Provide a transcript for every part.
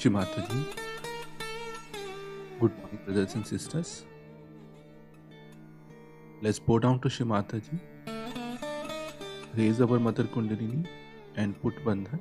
Shri Mataji, good morning, brothers and sisters. Let's bow down to Shri Mataji, raise our Mother Kundalini, and put Bandhan.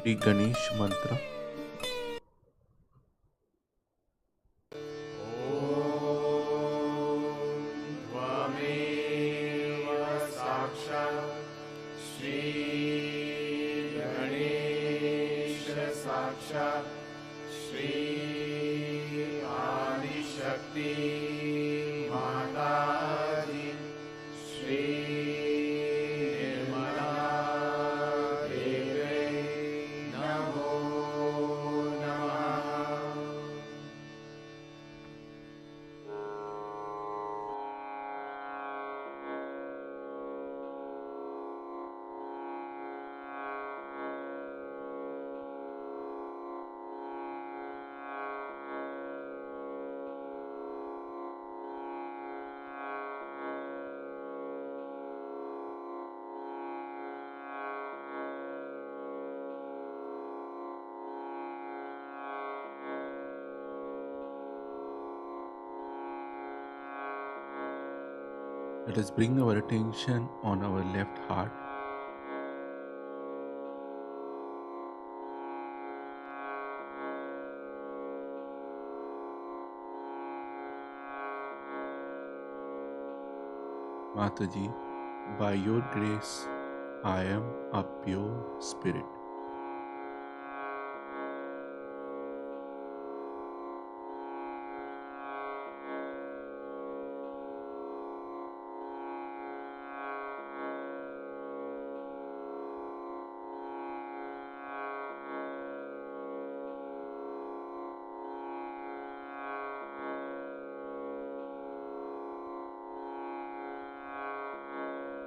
Shri Ganesh Mantra. Let us bring our attention on our left heart. Mataji, by your grace, I am a pure spirit.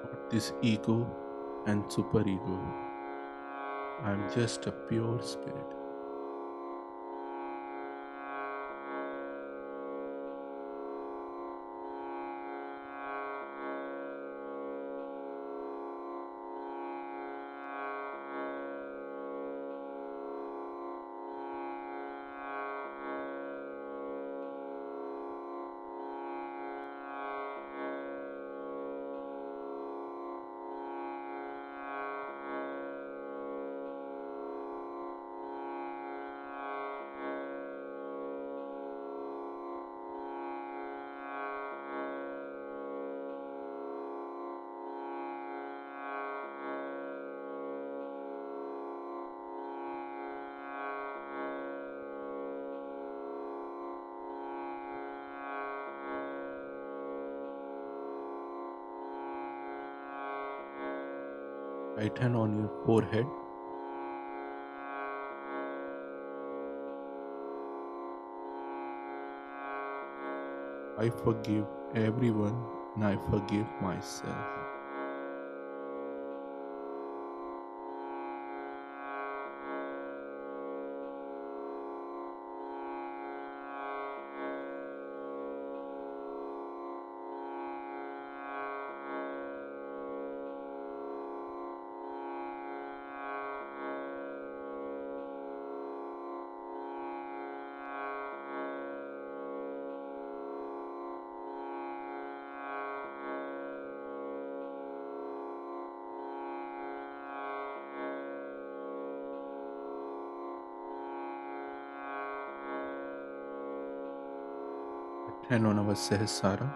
Not this ego and superego. I am just a pure spirit. Right hand on your forehead. I forgive everyone and I forgive myself. Hand on our Sahasrara.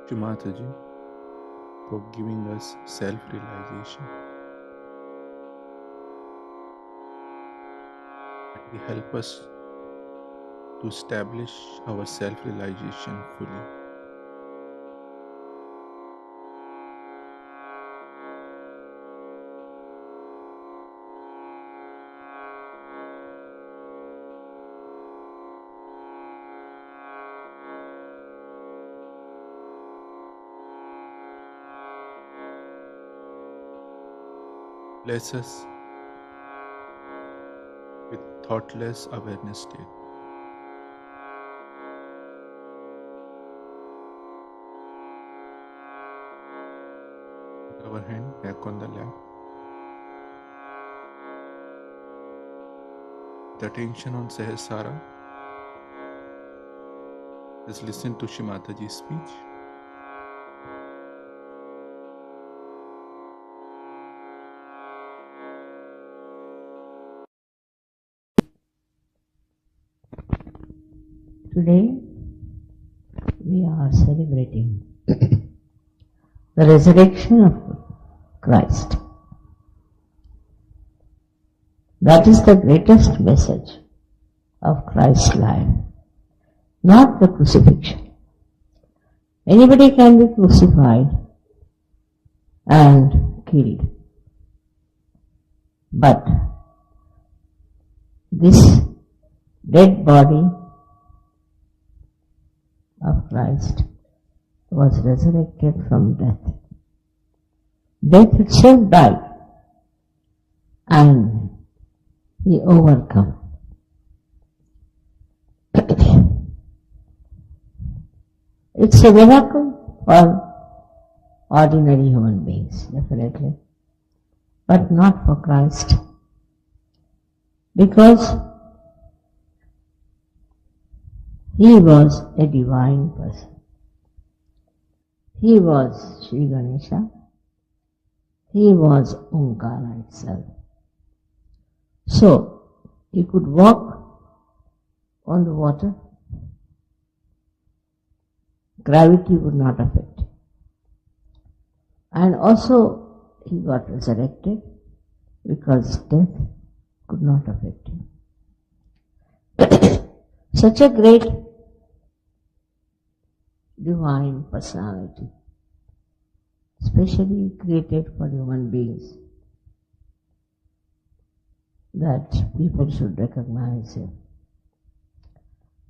Mataji, for giving us self-realization. And help us to establish our self-realization fully. Bless us with thoughtless awareness state. Put our hand back on the lap. The attention on Sahasrara. Let's listen to Shimataji's speech. Today we are celebrating the resurrection of Christ. That is the greatest message of Christ's life, not the crucifixion. Anybody can be crucified and killed, but this dead body of Christ was resurrected from death. Death itself died and he overcome. It's a miracle for ordinary human beings, definitely, but not for Christ, because he was a divine person. He was Sri Ganesha. He was Omkara itself. So, he could walk on the water. Gravity would not affect him. And also, he got resurrected because death could not affect him. Such a great divine personality, specially created for human beings, that people should recognize him.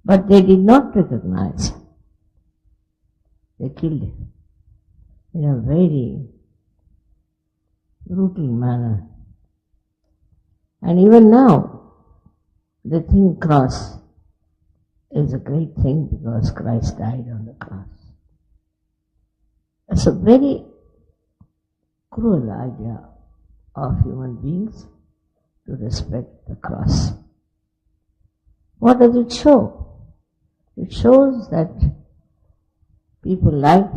But they did not recognize him. They killed him in a very brutal manner. And even now, they think cross is a great thing because Christ died on the cross. It's a very cruel idea of human beings to respect the cross. What does it show? It shows that people liked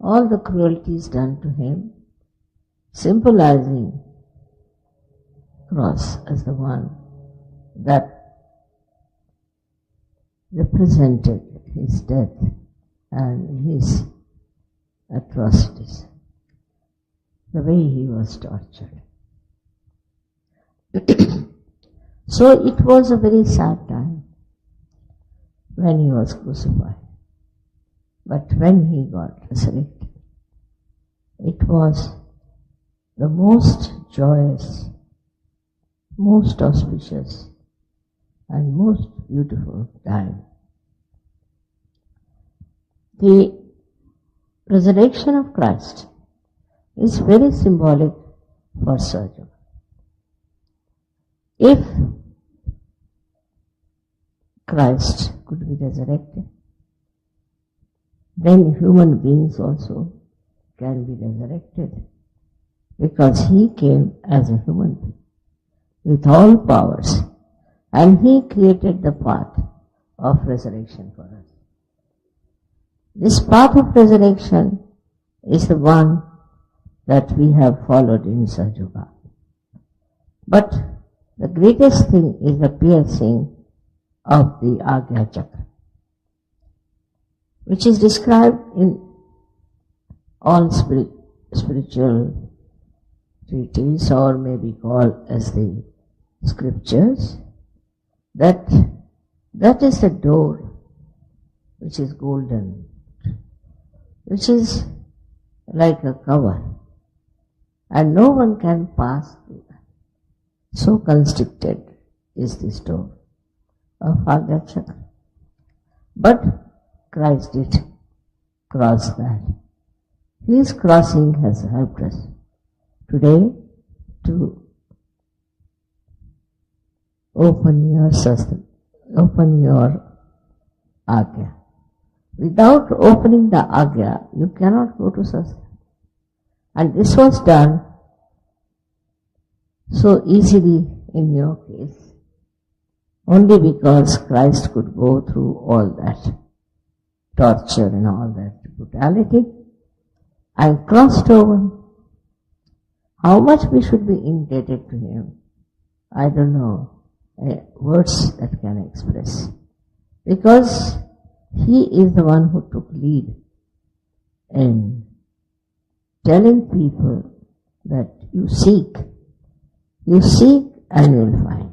all the cruelties done to him, symbolizing cross as the one that represented his death and his atrocities. the way he was tortured. So it was a very sad time when he was crucified. But when he got resurrected, it was the most joyous, most auspicious, and most beautiful time. The resurrection of Christ is very symbolic for Sahaja. If Christ could be resurrected, then human beings also can be resurrected, because he came as a human being with all powers, and he created the path of resurrection for us. This path of resurrection is the one that we have followed in Sahaja Yoga. But the greatest thing is the piercing of the Agya Chakra, which is described in all spiritual treatises, or may be called as the scriptures, that is the door which is golden, which is like a cover, and no one can pass through that. So constricted is this door of Agya Chakra. But Christ did cross that. His crossing has helped us today to open your Agya. Without opening the Agya, you cannot go to Sastra. And this was done so easily in your case, only because Christ could go through all that torture and all that brutality and crossed over. How much we should be indebted to him, I don't know words that can express. Because he is the one who took lead in telling people that you seek and you will find.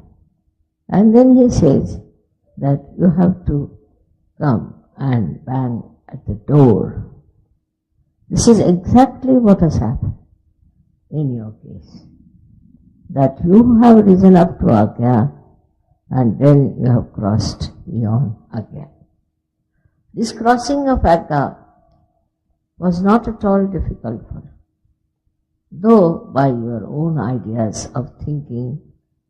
And then he says that you have to come and bang at the door. This is exactly what has happened in your case. That you have risen up to Agya and then you have crossed beyond Agya. This crossing of Agya was not at all difficult for you. Though by your own ideas of thinking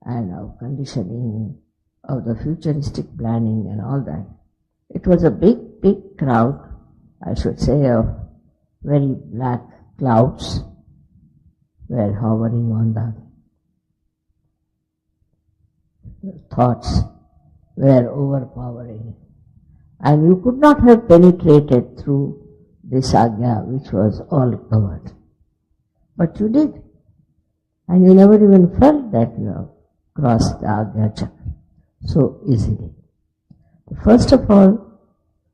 and of conditioning, of the futuristic planning and all that, it was a big crowd, I should say, of very black clouds were hovering on the thoughts, were overpowering. And you could not have penetrated through this Agya which was all covered. But you did. And you never even felt that you have crossed the Agya Chakra so easily. First of all,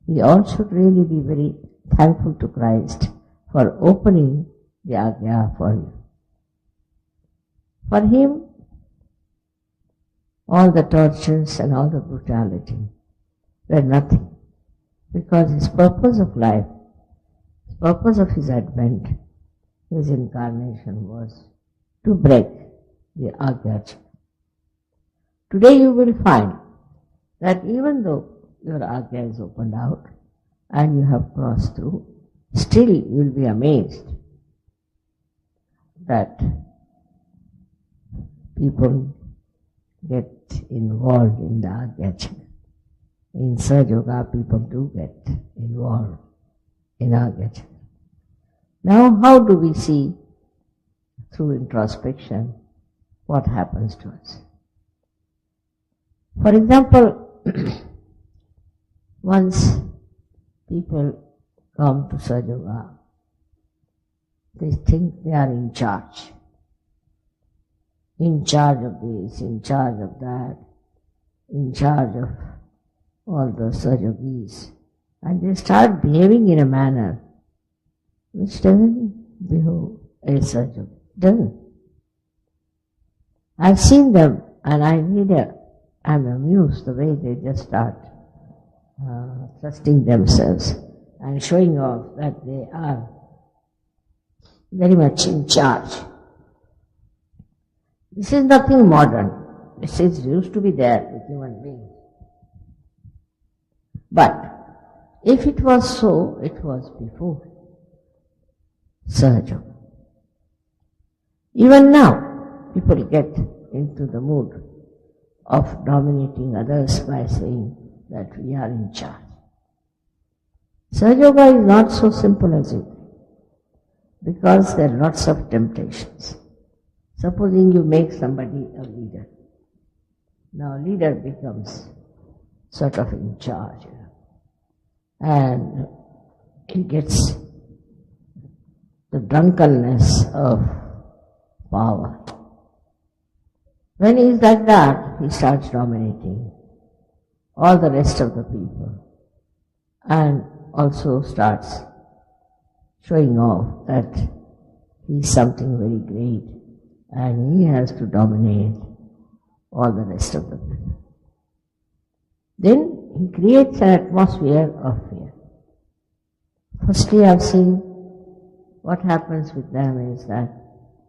we all should really be very thankful to Christ for opening the Agya for you. For him, all the tortures and all the brutality were nothing, because his purpose of life, his purpose of his advent, his incarnation was to break the Agya Chakra. Today you will find that even though your Agya is opened out and you have crossed through, still you will be amazed that people get involved in the Agya Chakra. In Sahaja Yoga, people do get involved in Agya Chakra. Now, how do we see through introspection what happens to us? For example, once people come to Sahaja Yoga, they think they are in charge of this, in charge of that, in charge of all the Sahaja Yogis, and they start behaving in a manner which doesn't behove is Sajjad. Doesn't. I've seen them and I'm amused the way they just start thrusting themselves and showing off that they are very much in charge. This is nothing modern. This is used to be there with human beings. But if it was so, it was before Sahaja. Even now, people get into the mood of dominating others by saying that we are in charge. Sahaja Yoga is not so simple as it, because there are lots of temptations. Supposing you make somebody a leader. Now leader becomes sort of in charge, and he gets the drunkenness of power. When he is like that, he starts dominating all the rest of the people and also starts showing off that he is something very great and he has to dominate all the rest of the people. Then he creates an atmosphere of fear. Firstly, I've seen what happens with them is that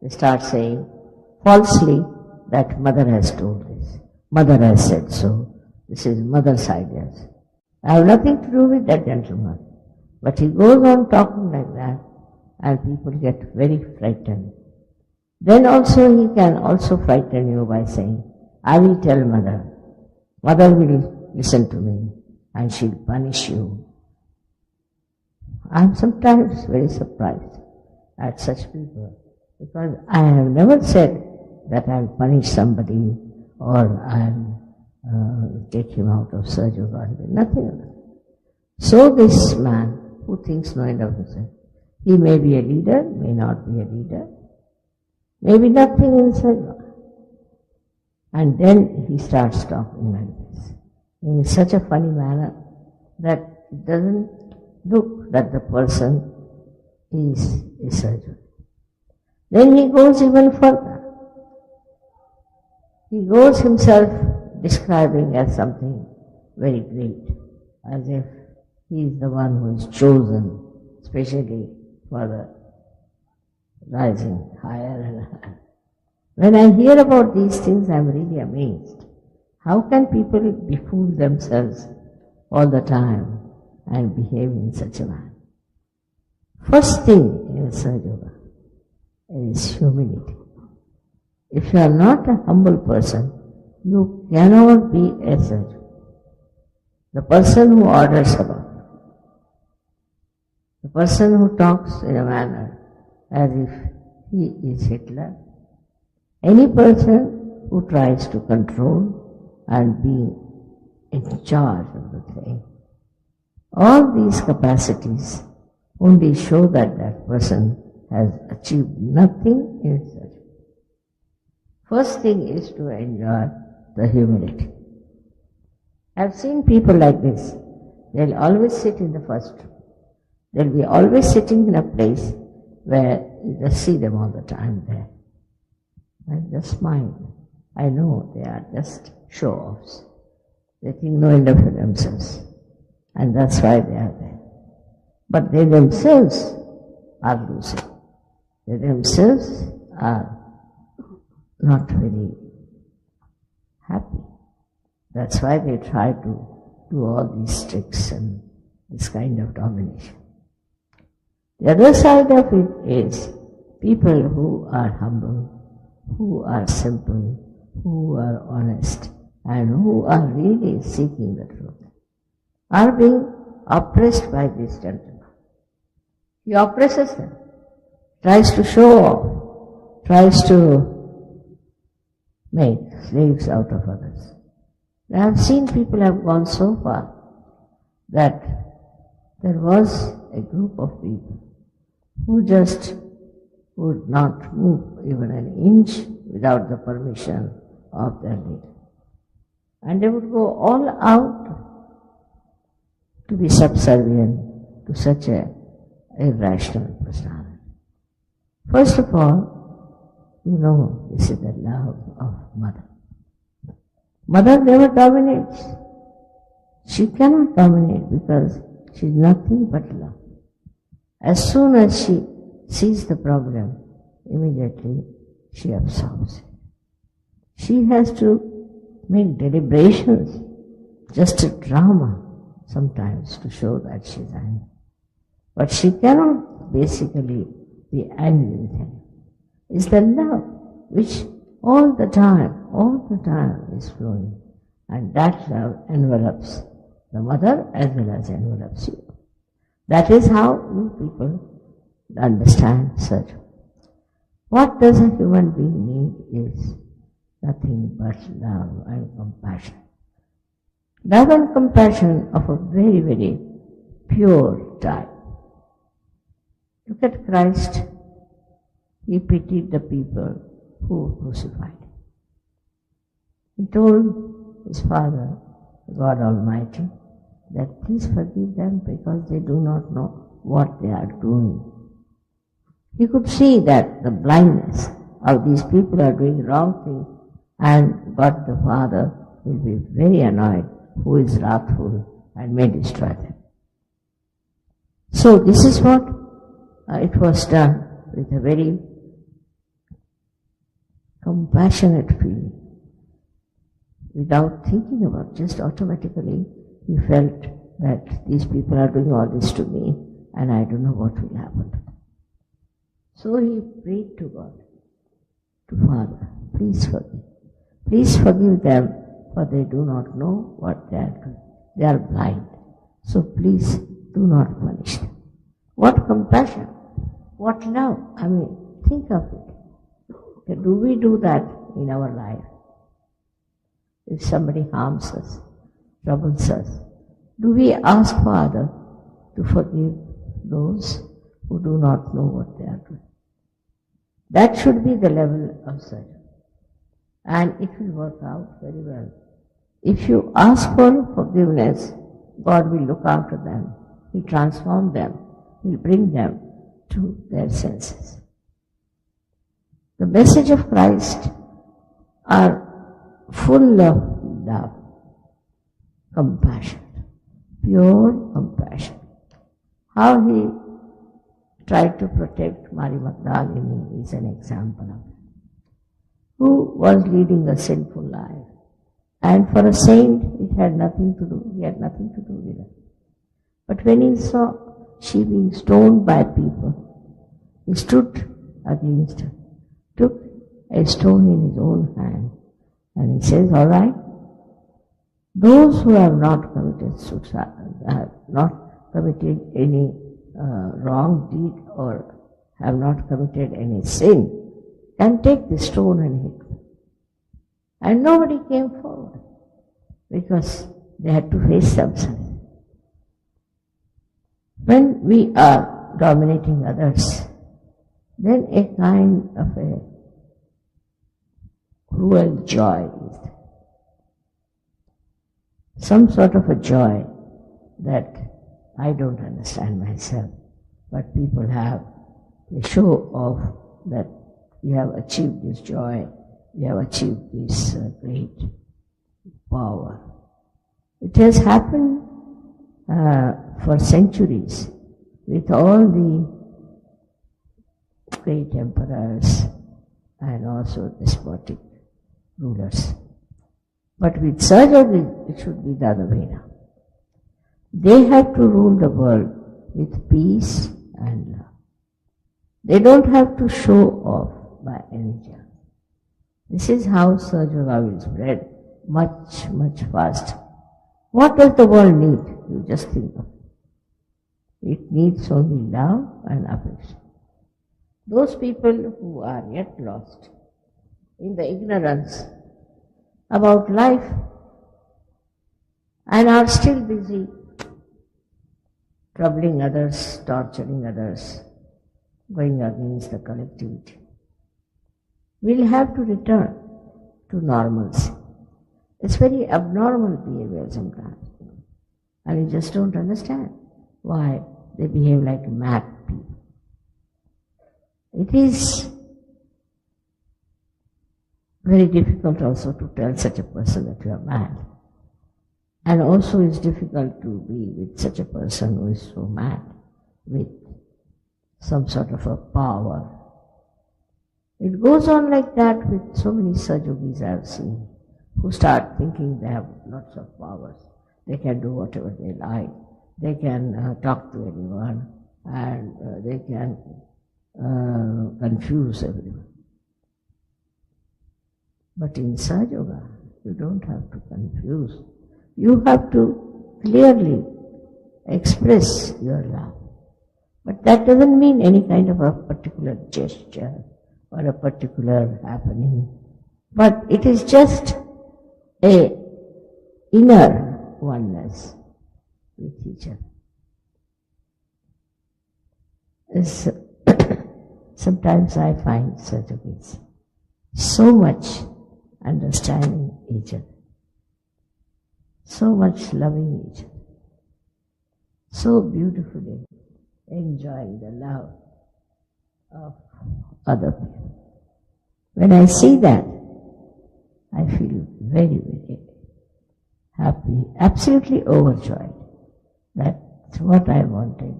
they start saying falsely that mother has told this, mother has said so, this is mother's ideas. I have nothing to do with that gentleman. But he goes on talking like that and people get very frightened. Then also he can also frighten you by saying, I will tell mother. Mother will listen to me and she'll punish you. I am sometimes very surprised at such people because I have never said that I'll punish somebody or I'll take him out of Sahaja Yoga. Nothing of that. So this man who thinks no end of himself, he may be a leader, may not be a leader, maybe nothing in Sahaja Yoga. And then he starts talking like this in such a funny manner that it doesn't look that the person is a surgeon. Then he goes even further. He goes himself describing as something very great, as if he is the one who is chosen specially for the rising higher and higher. When I hear about these things, I am really amazed. How can people befool themselves all the time and behave in such a manner? First thing in Sahaja Yoga is humility. If you are not a humble person, you cannot be a Sahaja. The person who orders about, the person who talks in a manner as if he is Hitler, any person who tries to control and be in charge of the thing, all these capacities only show that that person has achieved nothing in such. First thing is to enjoy the humility. I've seen people like this. They'll always sit in the first row. They'll be always sitting in a place where you just see them all the time there. And just smile. I know they are just show-offs. They think no end of themselves. And that's why they are there. But they themselves are losing. They themselves are not very happy. That's why they try to do all these tricks and this kind of domination. The other side of it is people who are humble, who are simple, who are honest, and who are really seeking the truth, are being oppressed by this gentleman. He oppresses them, tries to show off, tries to make slaves out of others. I have seen people have gone so far that there was a group of people who just would not move even an inch without the permission of their leader. And they would go all out to be subservient to such a irrational personality. First of all, this is the love of mother. Mother never dominates. She cannot dominate because she is nothing but love. As soon as she sees the problem, immediately she absorbs it. She has to make deliberations, just a drama sometimes to show that she is angry. But she cannot basically be angry with him. It's the love which all the time is flowing. And that love envelops the mother as well as envelops you. That is how you people understand such. What does a human being need is nothing but love and compassion. Love and compassion of a very, very pure type. Look at Christ. He pitied the people who were crucified. He told his Father, God Almighty, that please forgive them because they do not know what they are doing. He could see that the blindness of these people are doing wrong things, and God the Father will be very annoyed, who is wrathful and may destroy them. So this is what it was done with a very compassionate feeling. Without thinking about, just automatically he felt that these people are doing all this to me and I don't know what will happen to them. So he prayed to God, to Father, please forgive. Please forgive them, for they do not know what they are doing. They are blind. So please do not punish them. What compassion, what love. I mean, think of it. Do we do that in our life? If somebody harms us, troubles us, do we ask Father to forgive those who do not know what they are doing? That should be the level of surrender. And it will work out very well. If you ask for forgiveness, God will look after them. He'll transform them. He'll bring them to their senses. The message of Christ are full of love, compassion, pure compassion. How he tried to protect Mary Magdalene is an example of it, who was leading a sinful life. And for a saint, it had nothing to do, he had nothing to do with it. But when he saw she being stoned by people, he stood against her, took a stone in his own hand, and he says, all right, those who have not committed suicide, have not committed any wrong deed or have not committed any sin, can take the stone and hit them. And nobody came forward because they had to face themselves. When we are dominating others, then a kind of a cruel joy is there. Some sort of a joy that I don't understand myself, but people have. They show off that we have achieved this joy, we have achieved this great power. It has happened for centuries with all the great emperors and also despotic rulers. But with surgery, it should be the other way now. They have to rule the world with peace and love. They don't have to show off by any chance. This is how Surjava will spread much, much faster. What does the world need? You just think of it. It needs only love and affection. Those people who are yet lost in the ignorance about life and are still busy troubling others, torturing others, going against the collectivity, will have to return to normalcy. It's very abnormal behavior sometimes, and you just don't understand why they behave like mad people. It is very difficult also to tell such a person that you are mad. And also it's difficult to be with such a person who is so mad, with some sort of a power. It goes on like that with so many Sajogis I have seen, who start thinking they have lots of powers. They can do whatever they like. They can talk to anyone, and they can confuse everyone. But in Sahaja, you don't have to confuse. You have to clearly express your love. But that doesn't mean any kind of a particular gesture or a particular happening. But it is just a inner oneness with each other. Sometimes I find Sajogis so much understanding each other, so much loving each other, so beautifully enjoying the love of other people. When I see that, I feel very, very happy, absolutely overjoyed. That's what I wanted.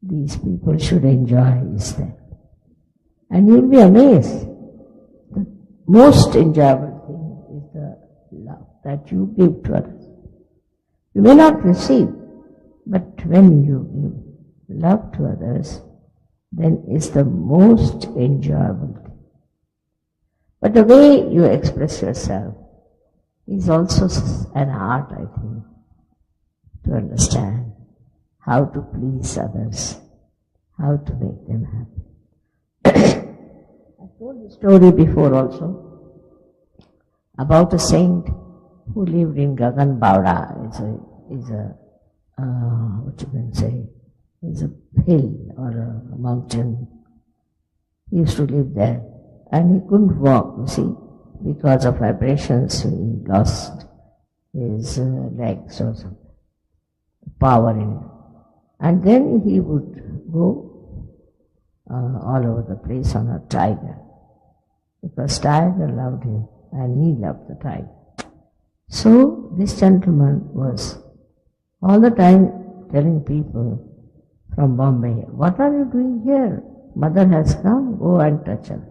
These people should enjoy is that. And you'll be amazed. The most enjoyable thing is the love that you give to others. You may not receive, but when you give love to others, then it's the most enjoyable thing. But the way you express yourself is also an art, I think, to understand how to please others, how to make them happy. I told the story before also about a saint who lived in Gagan Bauda. Is a what you can say, is a hill or a mountain. He used to live there, and he couldn't walk, you see, because of vibrations. He lost his legs or some power in it. And then he would go all over the place on a tiger, because tiger loved him and he loved the tiger. So this gentleman was all the time telling people from Bombay, "What are you doing here? Mother has come, go and touch her."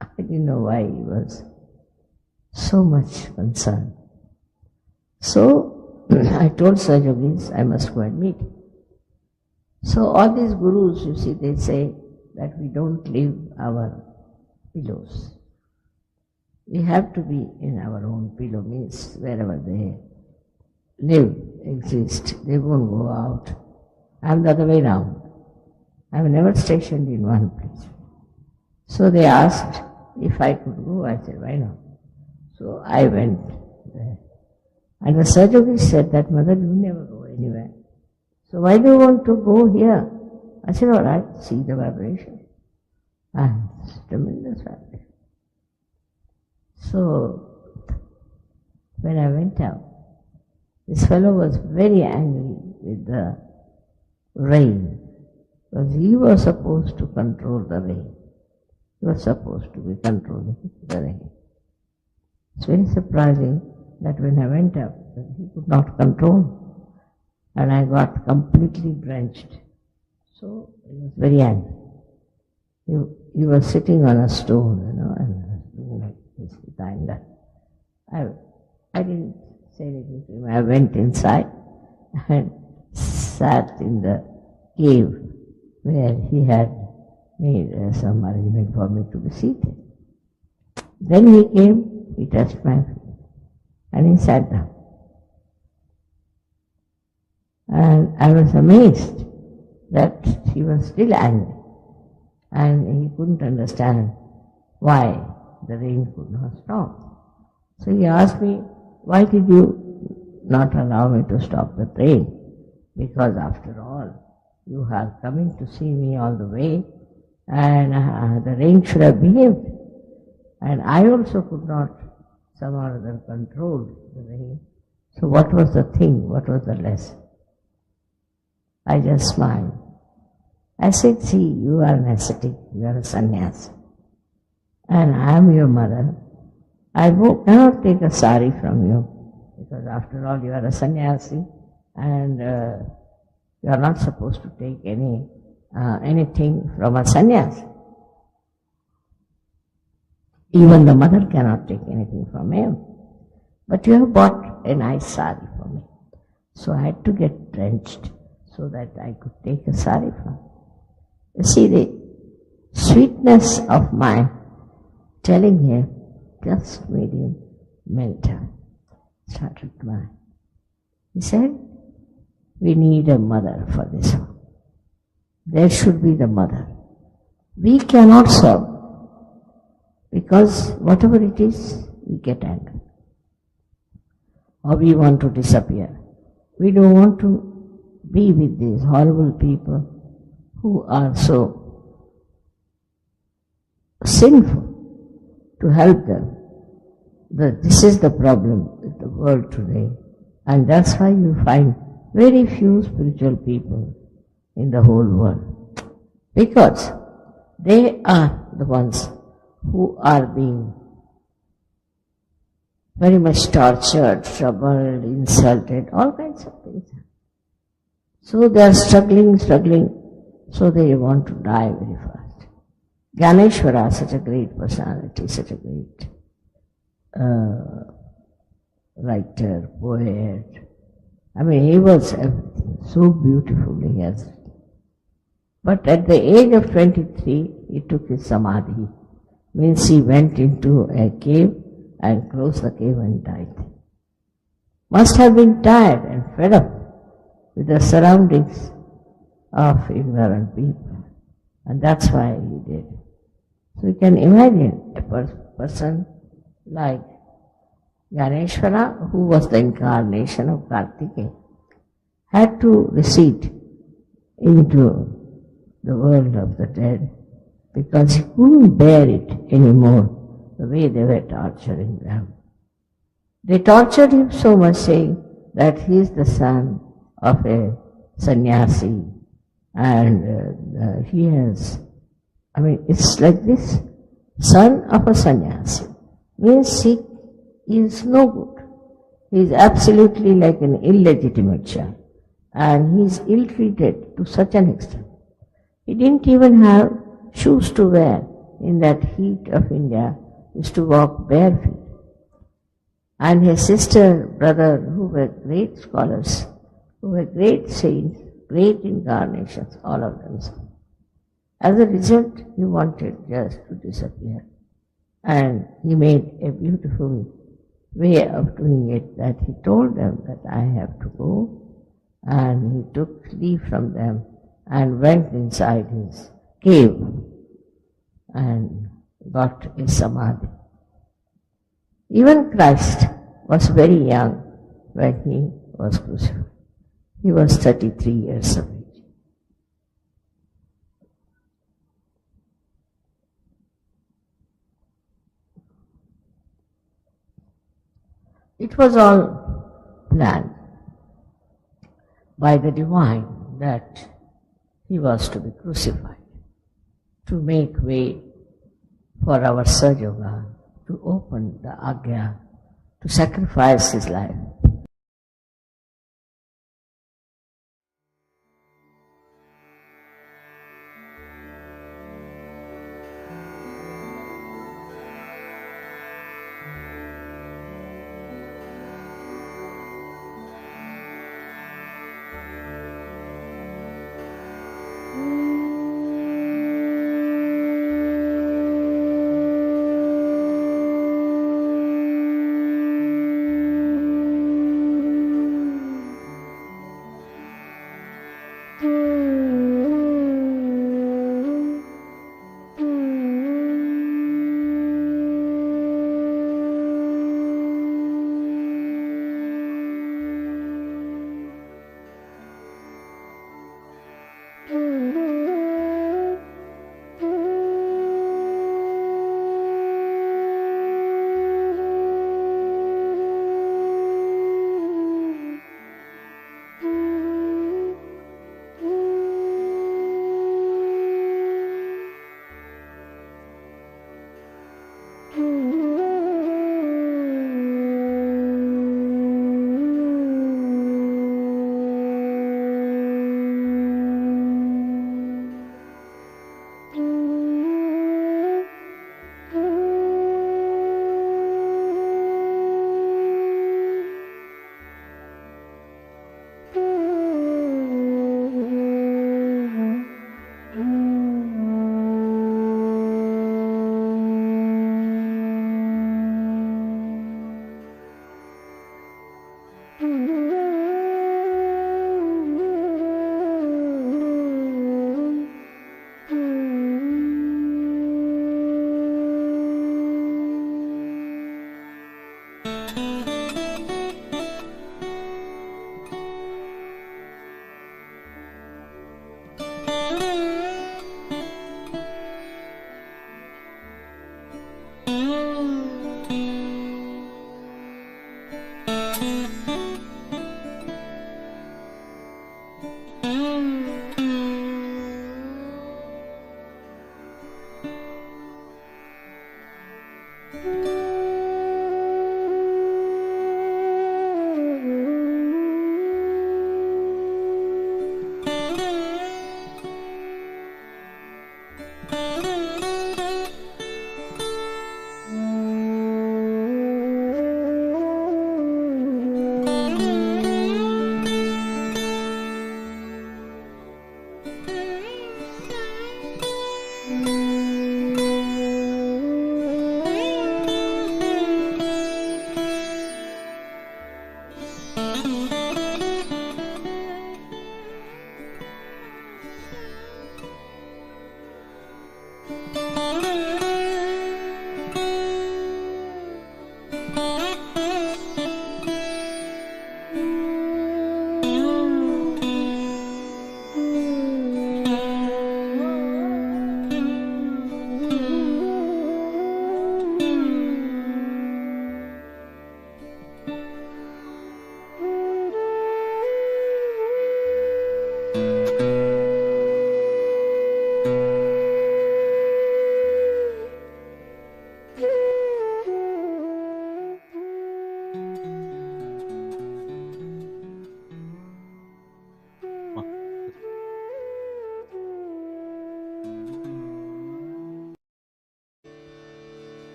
I didn't know why he was so much concerned. So I told Sajogis, I must go and meet him. So all these gurus, you see, they say that we don't leave our pillows. We have to be in our own pillow, means wherever they live, exist, they won't go out. I'm the other way round. I'm never stationed in one place. So they asked if I could go. I said, why not? So I went there. And the Sajogis said that, "Mother, you never go anywhere. So why do you want to go here?" I said, all right, see the vibration. And it's tremendous vibration. So when I went out, this fellow was very angry with the rain, because he was supposed to control the rain. He was supposed to be controlling the rain. It's very surprising that when I went up, he could not control, and I got completely drenched. So he was very angry. He was sitting on a stone, and like this behind that. I didn't say anything to him. I went inside and sat in the cave where he had made some arrangement for me to be seated. Then he came, he touched my feet, and he sat down. And I was amazed that he was still angry, and he couldn't understand why the rain could not stop. So he asked me, "Why did you not allow me to stop the train? Because after all, you have come in to see me all the way, and the rain should have behaved. And I also could not somehow or other control the rain. So what was the thing? What was the lesson?" I just smiled. I said, see, you are an ascetic, you are a sannyasi, and I am your mother. I cannot take a sari from you, because after all you are a sannyasi, and you are not supposed to take anything from a sannyasi. Even the mother cannot take anything from him. But you have bought a nice sari for me. So I had to get drenched so that I could take a sari from him. You see, the sweetness of my telling him just made him melt. Started crying. He said, we need a mother for this one. There should be the mother. We cannot serve, because whatever it is, we get angry. Or we want to disappear. We don't want to be with these horrible people who are so sinful to help them. This is the problem with the world today. And that's why you find very few spiritual people in the whole world. Because they are the ones who are being very much tortured, troubled, insulted, all kinds of things. So they are struggling, so they want to die very fast. Gyaneshwara, such a great personality, such a great writer, poet. I mean, he was everything, so beautiful he has written. But at the age of 23, he took his samadhi. Means he went into a cave and closed the cave and died. Must have been tired and fed up with the surroundings of ignorant people. And that's why he did. So you can imagine a person like Gyaneshwara, who was the incarnation of Kartikeya, had to recede into the world of the dead because he couldn't bear it anymore, the way they were torturing them. They tortured him so much, saying that he is the son of a sannyasi, and he has, it's like this, son of a sannyasi, means he is no good. He is absolutely like an illegitimate child, and he is ill-treated to such an extent. He didn't even have shoes to wear in that heat of India. He used to walk bare feet. And his sister, brother, who were great scholars, who were great saints, great incarnations, all of them. As a result, he wanted just to disappear. And he made a beautiful way of doing it, that he told them that I have to go, and he took leave from them and went inside his cave and got a samadhi. Even Christ was very young when he was crucified. He was 33 years of age. It was all planned by the divine that he was to be crucified, to make way for our Sahaja, to open the Agya, to sacrifice his life.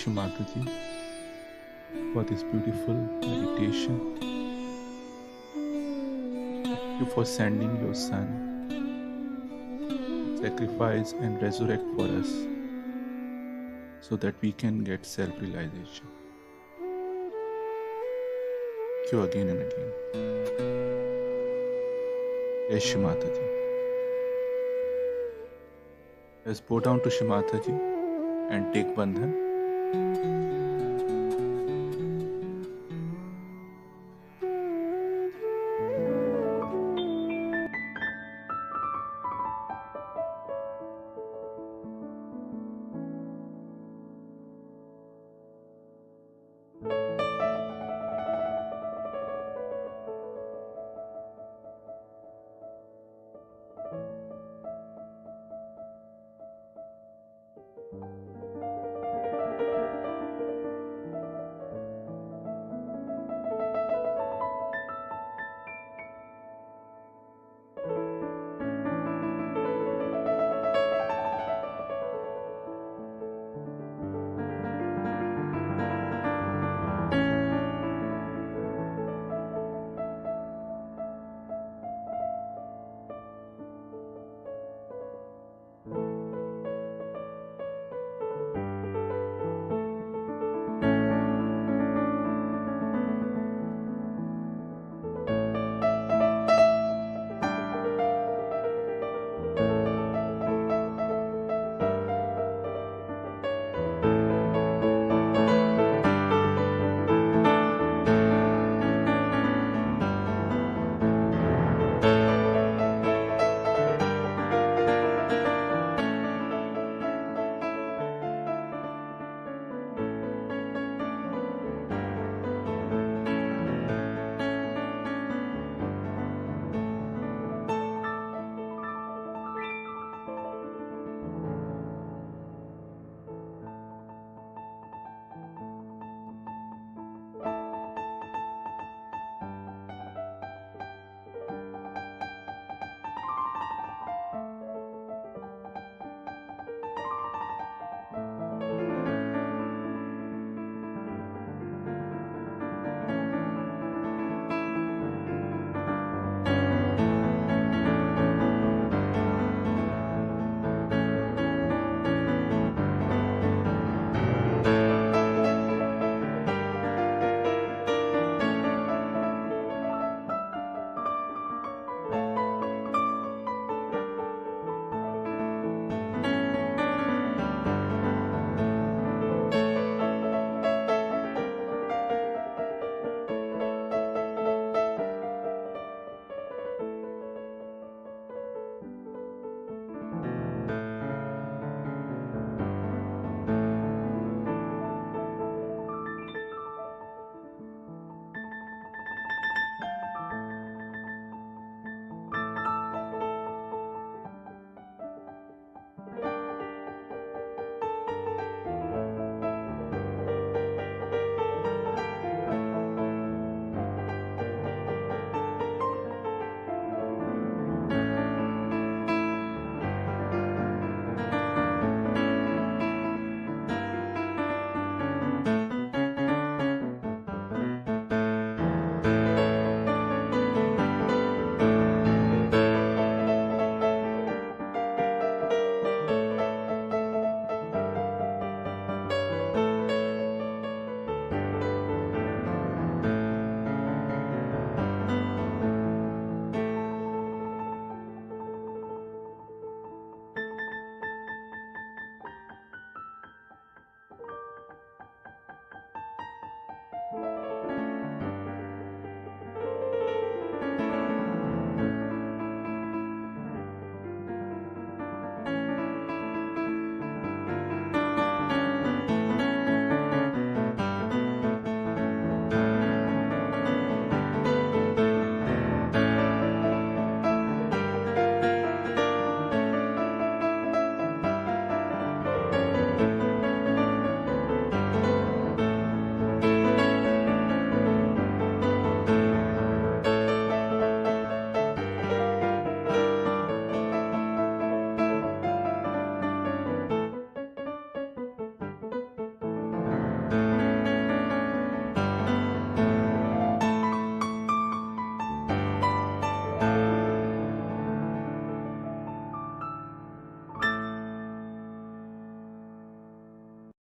Shri Mataji for this beautiful meditation. Thank you for sending your son to sacrifice and resurrect for us so that we can get self-realization. cue again and again. Yes, Shri Mataji. Let's bow down to Shri Mataji and take Bandhan.